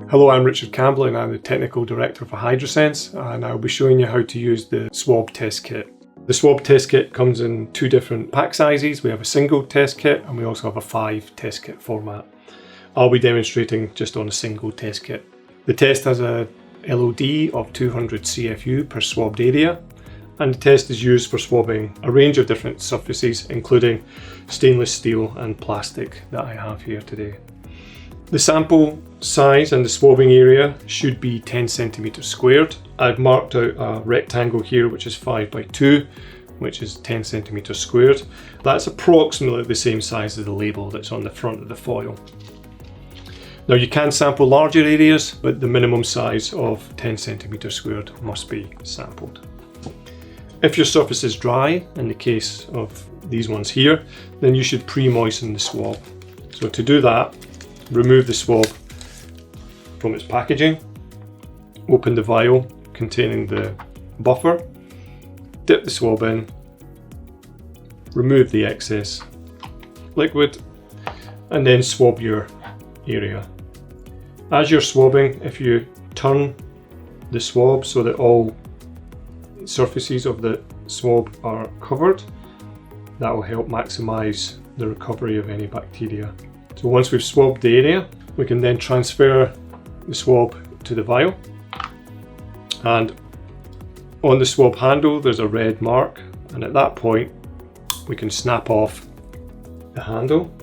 Hello, I'm Richard Campbell and I'm the Technical Director for Hydrosense, and I'll be showing you how to use the Swab Test Kit. The Swab Test Kit comes in two different pack sizes. We have a single test kit and we also have a 5 test kit format. I'll be demonstrating just on a single test kit. The test has a LOD of 200 CFU per swabbed area, and the test is used for swabbing a range of different surfaces, including stainless steel and plastic that I have here today. The sample size and the swabbing area should be 10 centimeters squared. I've marked out a rectangle here which is 5 by 2, which is 10 centimeters squared. That's approximately the same size as the label that's on the front of the foil. Now you can sample larger areas, but the minimum size of 10 centimeters squared must be sampled. If your surface is dry, in the case of these ones here, then you should pre-moisten the swab. So to do that, remove the swab from its packaging, open the vial containing the buffer, dip the swab in, remove the excess liquid, and then swab your area. As you're swabbing, if you turn the swab so that all surfaces of the swab are covered, that will help maximize the recovery of any bacteria. So once we've swabbed the area, we can then transfer the swab to the vial. And on the swab handle, there's a red mark. And at that point, we can snap off the handle.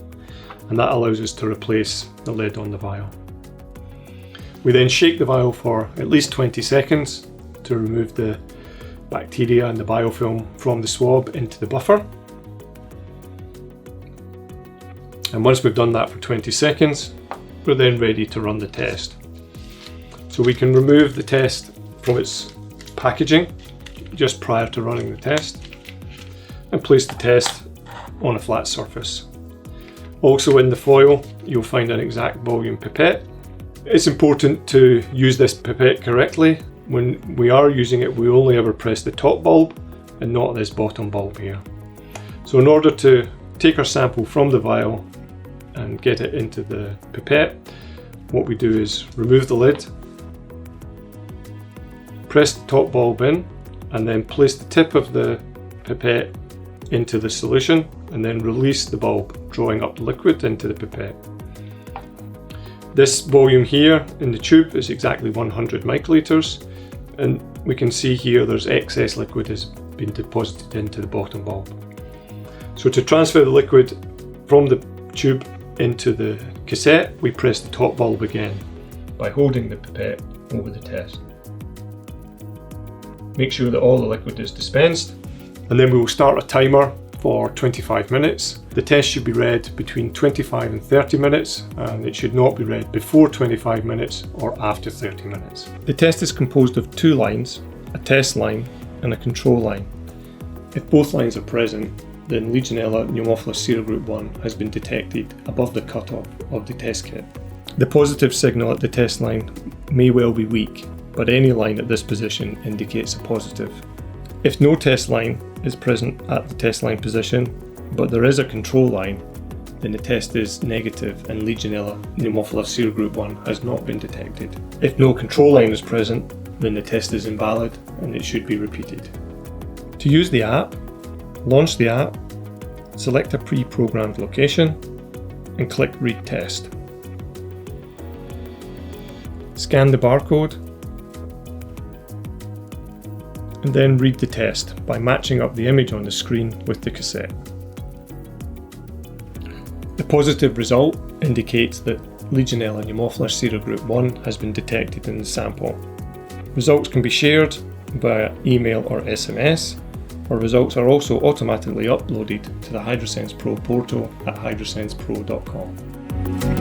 And that allows us to replace the lid on the vial. We then shake the vial for at least 20 seconds to remove the bacteria and the biofilm from the swab into the buffer. And once we've done that for 20 seconds, we're then ready to run the test. So we can remove the test from its packaging just prior to running the test and place the test on a flat surface. Also in the foil, you'll find an exact volume pipette. It's important to use this pipette correctly. When we are using it, we only ever press the top bulb and not this bottom bulb here. So in order to take our sample from the vial and get it into the pipette, what we do is remove the lid, press the top bulb in, and then place the tip of the pipette into the solution, and then release the bulb, drawing up the liquid into the pipette. This volume here in the tube is exactly 100 microliters, and we can see here there's excess liquid has been deposited into the bottom bulb. So to transfer the liquid from the tube into the cassette, we press the top bulb again by holding the pipette over the test. Make sure that all the liquid is dispensed, and then we will start a timer for 25 minutes. The test should be read between 25 and 30 minutes, and it should not be read before 25 minutes or after 30 minutes. The test is composed of 2 lines, a test line and a control line. If both lines are present, then Legionella pneumophila serogroup 1 has been detected above the cutoff of the test kit. The positive signal at the test line may well be weak, but any line at this position indicates a positive. If no test line is present at the test line position, but there is a control line, then the test is negative and Legionella pneumophila serogroup 1 has not been detected. If no control line is present, then the test is invalid and it should be repeated. To use the app, launch the app, select a pre-programmed location, and click Read Test. Scan the barcode, and then read the test by matching up the image on the screen with the cassette. The positive result indicates that Legionella pneumophila serogroup 1 has been detected in the sample. Results can be shared via email or SMS, or results are also automatically uploaded to the Hydrosense Pro portal at hydrosensepro.com.